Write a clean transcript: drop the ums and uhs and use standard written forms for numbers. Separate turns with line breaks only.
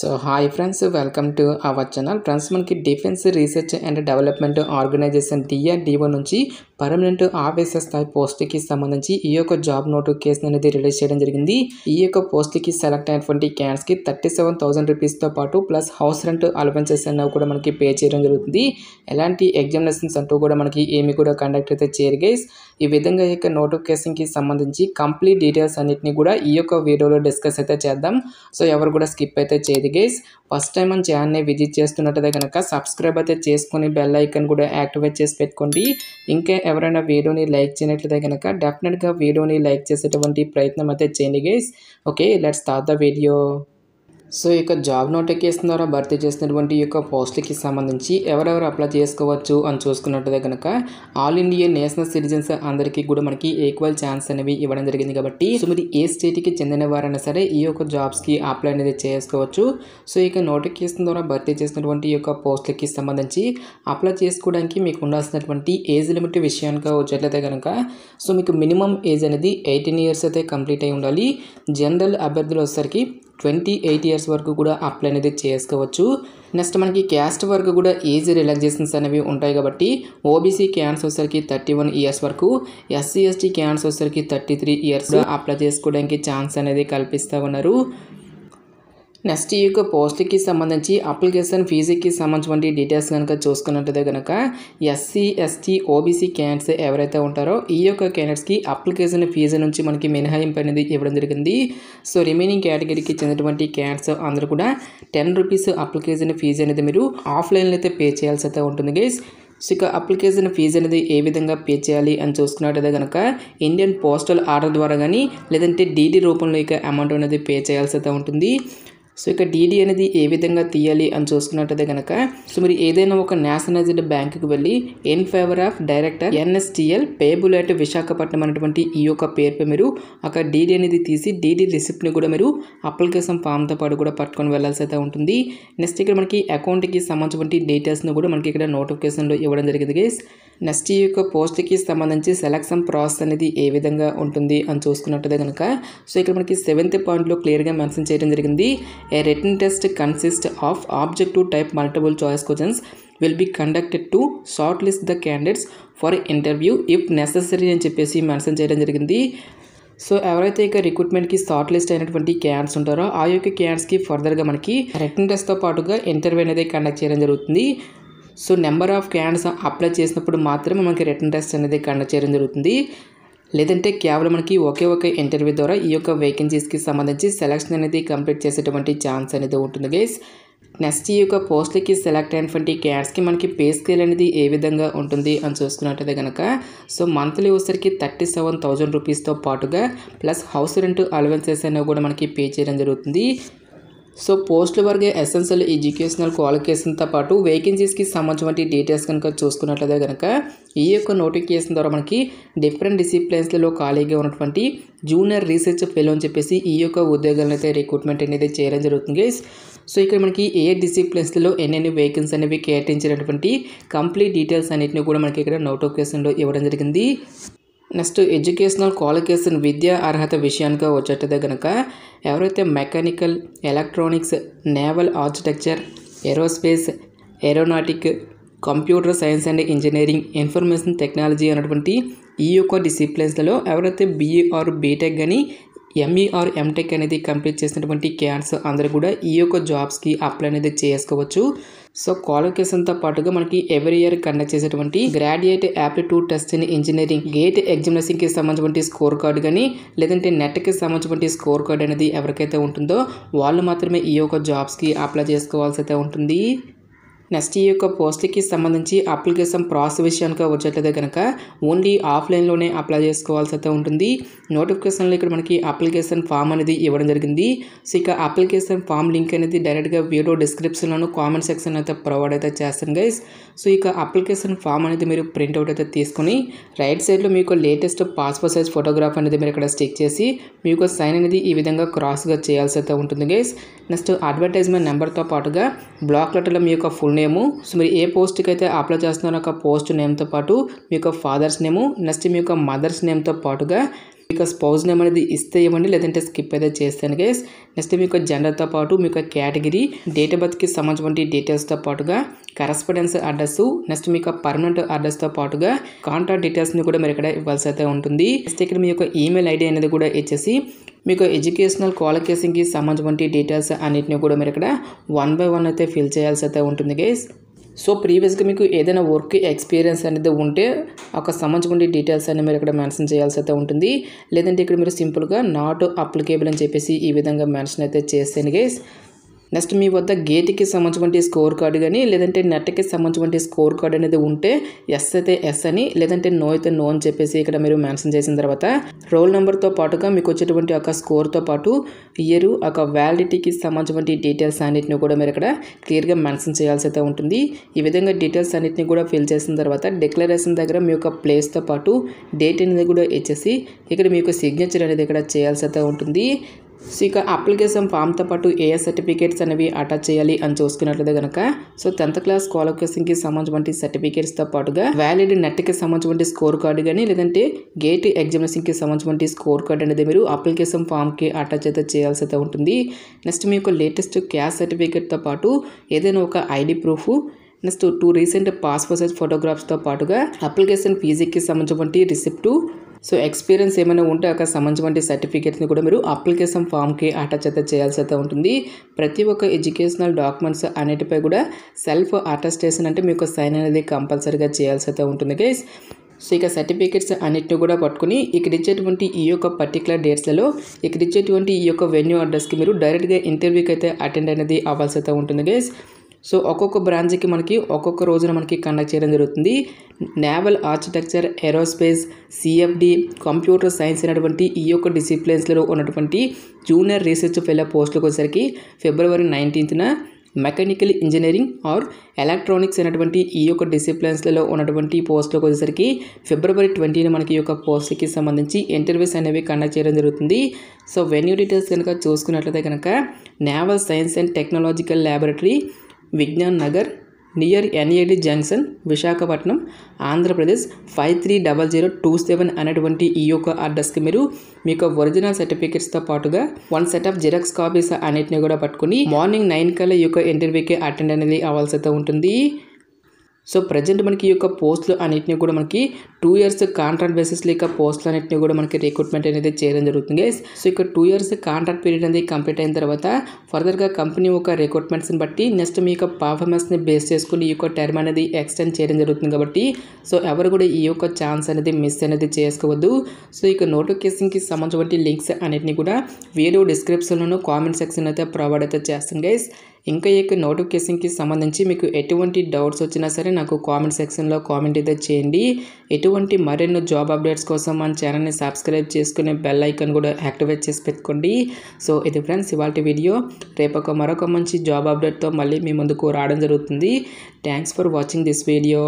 So hi friends, welcome to our channel. Friends, మనకి defence research and development organisation DRDO నుంచి permanent officer స్థాయి పోస్ట్కి సంబంధించి ఈ యొక్క జాబ్ నోటిఫికేషన్ అనేది రిలీజ్ చేయడం జరిగింది. ఈ యొక్క పోస్ట్కి సెలెక్ట్ అయినటువంటి క్యాండిడేట్స్కి 37,000 రూపీస్తో పాటు ప్లస్ హౌస్ రెంట్ అలవెన్సెస్ అనేవి కూడా మనకి పే చేయడం జరుగుతుంది. ఎలాంటి ఎగ్జామినేషన్స్ అంటూ కూడా మనకి ఏమి కూడా కండక్ట్ అయితే చేయరు గైస్. ఈ విధంగా ఈ యొక్క నోటిఫికేషన్కి సంబంధించి కంప్లీట్ డీటెయిల్స్ అన్నింటినీ కూడా ఈ యొక్క వీడియోలో డిస్కస్ అయితే చేద్దాం. సో ఎవరు కూడా స్కిప్ అయితే చేయదు గైస్. ఫస్ట్ టైం మన ఛానల్ని విజిట్ చేస్తున్నట్టయితే కనుక సబ్స్క్రైబ్ అయితే చేసుకొని బెల్ ఐకాన్ కూడా యాక్టివేట్ చేసి పెట్టుకోండి. ఇంకా ఎవరైనా వీడియోని లైక్ చేయనట్లయితే కనుక డెఫినెట్గా వీడియోని లైక్ చేసేటువంటి ప్రయత్నం అయితే చేయండి guys. Okay, let's start the video. So ఈ యొక్క జాబ్ నోటిఫికేషన్ ద్వారా భర్తీ చేసినటువంటి ఈ యొక్క పోస్టులకి సంబంధించి ఎవరెవరు అప్లై చేసుకోవచ్చు అని చూసుకున్నట్టయితే కనుక ఆల్ ఇండియా నేషనల్ సిటిజన్స్ అందరికీ కూడా మనకి ఈక్వల్ ఛాన్స్ అనేవి ఇవ్వడం జరిగింది. కాబట్టి సో మీరు ఏ స్టేట్కి చెందిన వారైనా సరే ఈ యొక్క జాబ్స్కి అప్లై అనేది చేసుకోవచ్చు. సో ఈ యొక్క నోటిఫికేషన్ ద్వారా భర్తీ చేసినటువంటి ఈ యొక్క పోస్టులకి సంబంధించి అప్లై చేసుకోవడానికి మీకు ఉండాల్సినటువంటి ఏజ్ లిమిట్ విషయానికి వచ్చేట్లయితే కనుక సో మీకు మినిమం ఏజ్ అనేది 18 ఇయర్స్ అయితే కంప్లీట్ అయి ఉండాలి. జనరల్ అభ్యర్థులు వచ్చేసరికి 28 ఇయర్స్ వరకు కూడా అప్లై అనేది చేసుకోవచ్చు. నెక్స్ట్ మనకి క్యాస్ట్ వరకు కూడా ఏజ్ రిలాక్సేషన్స్ అనేవి ఉంటాయి. కాబట్టి ఓబీసీ క్యాండిడేట్స్ వచ్చేసరికి 31 ఇయర్స్ వరకు, SC ST క్యాండిడేట్స్ వచ్చేసరికి 33 ఇయర్స్ అప్లై చేసుకోవడానికి ఛాన్స్ అనేది కల్పిస్తూ ఉన్నారు. నెక్స్ట్ ఈ యొక్క పోస్ట్కి సంబంధించి అప్లికేషన్ ఫీజుకి సంబంధించిన డీటెయిల్స్ కనుక చూసుకున్నట్టయితే కనుక SC ST OBC క్యాండిడేట్స్ ఎవరైతే ఉంటారో ఈ యొక్క క్యాండిడేట్స్కి అప్లికేషన్ ఫీజు నుంచి మనకి మినహాయింపు అనేది ఇవ్వడం జరిగింది. సో రిమైనింగ్ కేటగిరీకి చెందినటువంటి క్యాండిడేట్స్ అందరూ కూడా 10 రూపీస్ అప్లికేషన్ ఫీజు అనేది మీరు ఆఫ్లైన్లో అయితే పే చేయాల్సి అయితే ఉంటుంది గైస్. సో ఇక అప్లికేషన్ ఫీజు అనేది ఏ విధంగా పే చేయాలి అని చూసుకున్నట్టయితే కనుక ఇండియన్ పోస్టల్ ఆర్డర్ ద్వారా కానీ లేదంటే DD రూపంలో ఇక అమౌంట్ అనేది పే చేయాల్సి అయితే ఉంటుంది. సో ఇక DD అనేది ఏ విధంగా తీయాలి అని చూసుకున్నట్టయితే కనుక సో మీరు ఏదైనా ఒక నేషనలైజ్డ్ బ్యాంకుకి వెళ్ళి in favour of director NSTL payable at Visakhapatnam అనేటువంటి ఈ యొక్క పేరుపై మీరు అక్కడ DD అనేది తీసి DD రిసిప్ట్ని కూడా మీరు అప్లికేషన్ ఫామ్తో పాటు కూడా పట్టుకొని వెళ్ళాల్సి అయితే ఉంటుంది. నెక్స్ట్ ఇక్కడ మనకి అకౌంట్కి సంబంధించిన డీటెయిల్స్ని కూడా మనకి ఇక్కడ నోటిఫికేషన్లో ఇవ్వడం జరిగింది గైస్. నెక్స్ట్ ఈ యొక్క పోస్ట్కి సంబంధించి సెలక్షన్ ప్రాసెస్ అనేది ఏ విధంగా ఉంటుంది అని చూసుకున్నట్టయితే కనుక సో ఇక్కడ మనకి 7th పాయింట్లో క్లియర్గా మెన్షన్ చేయడం జరిగింది. A written test consists of objective type multiple choice questions will be conducted to shortlist the candidates for interview if necessary అని చెప్పేసి మెన్షన్ చేయడం జరిగింది. సో ఎవరైతే ఇక రిక్రూట్మెంట్కి షార్ట్ లిస్ట్ అయినటువంటి క్యాండిడేట్స్ ఉంటారో ఆ యొక్క క్యాండిడేట్స్కి ఫర్దర్గా మనకి రిటన్ టెస్ట్తో పాటుగా ఇంటర్వ్యూ అనేది కండక్ట్ చేయడం జరుగుతుంది. So number of candidates apply చేసినప్పుడు మాత్రమే మనకి రిటన్ టెస్ట్ అనేది కండక్ట్ చేయడం జరుగుతుంది. లేదంటే కేవలం మనకి ఒకే ఒక ఇంటర్వ్యూ ద్వారా ఈ యొక్క వేకెన్సీస్కి సంబంధించి సెలక్షన్ అనేది కంప్లీట్ చేసేటువంటి ఛాన్స్ అనేది ఉంటుంది గైస్. నెక్స్ట్ ఈ యొక్క పోస్ట్లకి సెలెక్ట్ అయినటువంటి క్యాండిడేట్స్కి మనకి పే స్కేల్ అనేది ఏ విధంగా ఉంటుంది అని చూసుకున్నట్టయితే కనుక సో మంత్లీ వచ్చేసరికి 37,000 రూపీస్తో పాటుగా ప్లస్ హౌస్ రెంట్ అలవెన్సెస్ అనేవి కూడా మనకి పే చేయడం జరుగుతుంది. సో పోస్టుల వరకు ఎసెన్షియల్ ఎడ్యుకేషనల్ క్వాలిఫికేషన్తో పాటు వేకెన్సీస్కి సంబంధించిన డీటెయిల్స్ కనుక చూసుకున్నట్లయితే కనుక ఈ యొక్క నోటిఫికేషన్ ద్వారా మనకి డిఫరెంట్ డిసిప్లిన్స్లలో ఖాళీగా ఉన్నటువంటి జూనియర్ రీసెర్చ్ ఫెలో అని చెప్పేసి ఈ యొక్క ఉద్యోగాలను అయితే రిక్రూట్మెంట్ అనేది చేయడం జరుగుతుంది గైస్. సో ఇక్కడ మనకి ఏ డిసిప్లిన్స్లో ఎన్నెన్ని వేకెన్సీ అనేవి కేటాయించినటువంటి కంప్లీట్ డీటెయిల్స్ అన్నింటినీ కూడా మనకి ఇక్కడ నోటిఫికేషన్లో ఇవ్వడం జరిగింది. నెక్స్ట్ ఎడ్యుకేషనల్ క్వాలిఫికేషన్ విద్యా అర్హత విషయానికి వచ్చేటదే కనుక ఎవరైతే mechanical, electronics, naval architecture, aerospace, aeronautic, computer science and engineering, information technology అనేటువంటి ఈ యొక్క డిసిప్లిన్స్లలో ఎవరైతే BE or BTech కానీ ME or MTech అనేది కంప్లీట్ చేసినటువంటి క్యాండిడేట్స్ అందరూ కూడా ఈ యొక్క జాబ్స్కి అప్లై అనేది చేసుకోవచ్చు. సో క్వాలిఫికేషన్తో పాటుగా మనకి ఎవ్రీ ఇయర్ కండక్ట్ చేసేటువంటి graduate aptitude test in engineering GATE ఎగ్జామినేషన్కి సంబంధించిన స్కోర్ కార్డు కానీ లేదంటే నెట్కి సంబంధించిన స్కోర్ కార్డు అనేది ఎవరికైతే ఉంటుందో వాళ్ళు మాత్రమే ఈ యొక్క జాబ్స్కి అప్లై చేసుకోవాల్సి అయితే ఉంటుంది. నెక్స్ట్ ఈ యొక్క పోస్ట్కి సంబంధించి అప్లికేషన్ ప్రాసెస్ విషయానికి వచ్చేట్లయితే కనుక ఓన్లీ ఆఫ్లైన్లోనే అప్లై చేసుకోవాల్సి అయితే ఉంటుంది. నోటిఫికేషన్లో ఇక్కడ మనకి అప్లికేషన్ ఫామ్ అనేది ఇవ్వడం జరిగింది. సో ఇక అప్లికేషన్ ఫామ్ లింక్ అనేది డైరెక్ట్గా వీడియో డిస్క్రిప్షన్లోను కామెంట్ సెక్షన్ అయితే ప్రొవైడ్ అయితే చేస్తాను గైస్. సో ఇక అప్లికేషన్ ఫామ్ అనేది మీరు ప్రింట్అవుట్ అయితే తీసుకొని రైట్ సైడ్లో మీకు లేటెస్ట్ పాస్పోర్ట్ సైజ్ ఫోటోగ్రాఫ్ అనేది మీరు ఇక్కడ స్టిక్ చేసి మీకు సైన్ అనేది ఈ విధంగా క్రాస్గా చేయాల్సి అయితే ఉంటుంది గైస్. నెక్స్ట్ అడ్వర్టైజ్మెంట్ నెంబర్తో పాటుగా బ్లాక్ లెటర్లో మీ యొక్క ఫుల్ నేము, సో మీరు ఏ పోస్ట్కి అయితే అప్లై చేస్తున్నారో ఒక పోస్ట్ నేమ్తో పాటు మీ యొక్క ఫాదర్స్ నేము, నెక్స్ట్ మీ యొక్క మదర్స్ నేమ్తో పాటుగా మీకు స్పౌజ్ నేమ్ అనేది ఇస్తే ఇవ్వండి, లేదంటే స్కిప్ అయితే చేస్తాను గైస్. నెక్స్ట్ మీకు జెండర్తో పాటు మీకు కేటగిరీ, డేట్ ఆఫ్ బర్త్కి సంబంధించిన డీటెయిల్స్తో పాటుగా కరస్పాండెన్స్ అడ్రస్, నెక్స్ట్ మీకు పర్మనెంట్ అడ్రస్తో పాటుగా కాంటాక్ట్ డీటెయిల్స్ని కూడా మీరు ఇక్కడ ఇవ్వాల్సి అయితే ఉంటుంది. నెక్స్ట్ ఇక్కడ మీ యొక్క ఈమెయిల్ ఐడి అనేది కూడా ఇచ్చేసి మీకు ఎడ్యుకేషనల్ క్వాలిఫికేషన్కి సంబంధించిన డీటెయిల్స్ అన్నింటినీ కూడా మీరు ఇక్కడ 1 by 1 అయితే ఫిల్ చేయాల్సి అయితే ఉంటుంది గైస్. సో ప్రీవియస్గా మీకు ఏదైనా వర్క్ ఎక్స్పీరియన్స్ అనేది ఉంటే ఒక సంబంధించిన డీటెయిల్స్ అన్ని మీరు ఇక్కడ మెన్షన్ చేయాల్సి అయితే ఉంటుంది. లేదంటే ఇక్కడ మీరు సింపుల్గా నాట్ అప్లికేబుల్ అని చెప్పేసి ఈ విధంగా మెన్షన్ అయితే చేస్తాను గైస్. నెక్స్ట్ మీ వద్ద గేట్కి సంబంధించిన స్కోర్ కార్డు కానీ లేదంటే నెట్కి సంబంధించిన స్కోర్ కార్డు అనేది ఉంటే ఎస్ అయితే ఎస్ అని, లేదంటే నో అయితే నో అని చెప్పేసి ఇక్కడ మీరు మెన్షన్ చేసిన తర్వాత రోల్ నెంబర్తో పాటుగా మీకు వచ్చేటువంటి ఒక స్కోర్తో పాటు ఇయర్, ఒక వ్యాలిడిటీకి సంబంధించిన డీటెయిల్స్ అన్నింటిని కూడా మీరు ఇక్కడ క్లియర్గా మెన్షన్ చేయాల్సి అయితే ఉంటుంది. ఈ విధంగా డీటెయిల్స్ అన్నింటినీ కూడా ఫిల్ చేసిన తర్వాత డిక్లరేషన్ దగ్గర మీ యొక్క ప్లేస్తో పాటు డేట్ అనేది కూడా ఇచ్చేసి ఇక్కడ మీ యొక్క సిగ్నేచర్ అనేది ఇక్కడ చేయాల్సి అయితే ఉంటుంది. సో ఇక అప్లికేషన్ ఫామ్తో పాటు ఏ సర్టిఫికేట్స్ అనేవి అటాచ్ చేయాలి అని చూసుకున్నట్లయితే కనుక సో 10th క్లాస్ క్వాలిఫికేషన్కి సంబంధించిన సర్టిఫికేట్స్తో పాటుగా వ్యాలిడ్ నెట్కి సంబంధించిన స్కోర్ కార్డు కానీ లేదంటే గేట్ ఎగ్జామినేషన్కి సంబంధించిన స్కోర్ కార్డు అనేది మీరు అప్లికేషన్ ఫామ్కి అటాచ్ అయితే చేయాల్సి అయితే ఉంటుంది. నెక్స్ట్ మీ యొక్క లేటెస్ట్ క్యాస్ట్ సర్టిఫికేట్తో పాటు ఏదైనా ఒక ID proof, next 2 recent passport size ఫోటోగ్రాఫ్స్తో పాటుగా అప్లికేషన్ ఫీజుకి సంబంధించిన రిసిప్టు, సో ఎక్స్పీరియన్స్ ఏమైనా ఉంటే అక్కడ సంబంధించిన సర్టిఫికేట్స్ని కూడా మీరు అప్లికేషన్ ఫామ్కి అటాచ్ అయితే చేయాల్సి అయితే ఉంటుంది. ప్రతి ఒక్క ఎడ్యుకేషనల్ డాక్యుమెంట్స్ అన్నిటిపై కూడా సెల్ఫ్ అటెస్టేషన్ అంటే మీకు సైన్ అనేది కంపల్సరీగా చేయాల్సి అయితే ఉంటుంది గైస్. సో ఇక సర్టిఫికేట్స్ అన్నిటిని కూడా పట్టుకుని ఇక్కడ ఇచ్చేటువంటి ఈ యొక్క పర్టికులర్ డేట్స్లలో ఇక్కడ ఇచ్చేటువంటి ఈ యొక్క వెన్యూ అడ్రస్కి మీరు డైరెక్ట్గా ఇంటర్వ్యూకి అయితే అటెండ్ అనేది అవ్వాల్సి అయితే ఉంటుంది గైస్. సో ఒక్కొక్క బ్రాంచ్కి మనకి ఒక్కొక్క రోజున మనకి కండక్ట్ చేయడం జరుగుతుంది. Naval architecture, aerospace, CFD, computer science అనేటువంటి ఈ యొక్క డిసిప్లిన్స్లో ఉన్నటువంటి జూనియర్ రీసెర్చ్ ఫెలో పోస్టులకు వచ్చేసరికి February 19th mechanical engineering or electronics అనేటువంటి ఈ యొక్క డిసిప్లిన్స్లలో ఉన్నటువంటి పోస్టులకు వచ్చేసరికి February 20th మనకి ఈ యొక్క పోస్ట్కి సంబంధించి ఇంటర్వ్యూస్ అనేవి కండక్ట్ చేయడం జరుగుతుంది. సో వెన్యూ డీటెయిల్స్ కనుక చూసుకున్నట్లయితే కనుక naval science and technological laboratory, Vignan Nagar, near NAD junction, Visakhapatnam, Andhra Pradesh 530027 అనేటువంటి ఈ యొక్క అడ్రస్కి మీరు మీ యొక్క ఒరిజినల్ సర్టిఫికేట్స్తో పాటుగా 1 సెట్ ఆఫ్ జిరాక్స్ కాపీస్ అన్నిటిని కూడా పట్టుకుని మార్నింగ్ 9 కల్లా ఈ యొక్క ఇంటర్వ్యూకి అటెండ్ అనేది అవ్వాల్సి అయితే ఉంటుంది. సో ప్రజెంట్ మనకి ఈ యొక్క పోస్టులు అన్నింటినీ కూడా మనకి 2 years కాంట్రాక్ట్ బేసిస్లో ఇక పోస్టులు అన్నింటినీ కూడా మనకి రిక్రూట్మెంట్ అనేది చేయడం జరుగుతుంది గైస్. సో ఇక 2 years కాంట్రాక్ట్ పీరియడ్ అనేది కంప్లీట్ అయిన తర్వాత ఫర్దర్గా కంపెనీ ఒక రిక్రూట్మెంట్స్ని బట్టి నెక్స్ట్ మీ యొక్క పర్ఫార్మెన్స్ని బేస్ చేసుకుని ఈ యొక్క టర్మ్ అనేది ఎక్స్టెండ్ చేయడం జరుగుతుంది. కాబట్టి సో ఎవరు కూడా ఈ యొక్క ఛాన్స్ అనేది మిస్ అనేది చేసుకోవద్దు. సో ఇక నోటిఫికేషన్కి సంబంధించిన లింక్స్ అన్నింటినీ కూడా వీడియో డిస్క్రిప్షన్లోనూ కామెంట్ సెక్షన్ అయితే ప్రొవైడ్ అయితే చేస్తాను గైస్. ఇంకా ఈ యొక్క నోటిఫికేషన్కి సంబంధించి మీకు ఎటువంటి డౌట్స్ వచ్చినా సరే నాకు కామెంట్ సెక్షన్లో కామెంట్ అయితే చేయండి. ఎటువంటి మరెన్నో జాబ్ అప్డేట్స్ కోసం మన ఛానల్ని సబ్స్క్రైబ్ చేసుకునే బెల్ ఐకాన్ కూడా యాక్టివేట్ చేసి పెట్టుకోండి. సో ఇది ఫ్రెండ్స్ ఇవాళ వీడియో. రేపు మరొక మంచి జాబ్ అప్డేట్తో మళ్ళీ మీ ముందుకు రావడం జరుగుతుంది. Thanks for watching this video.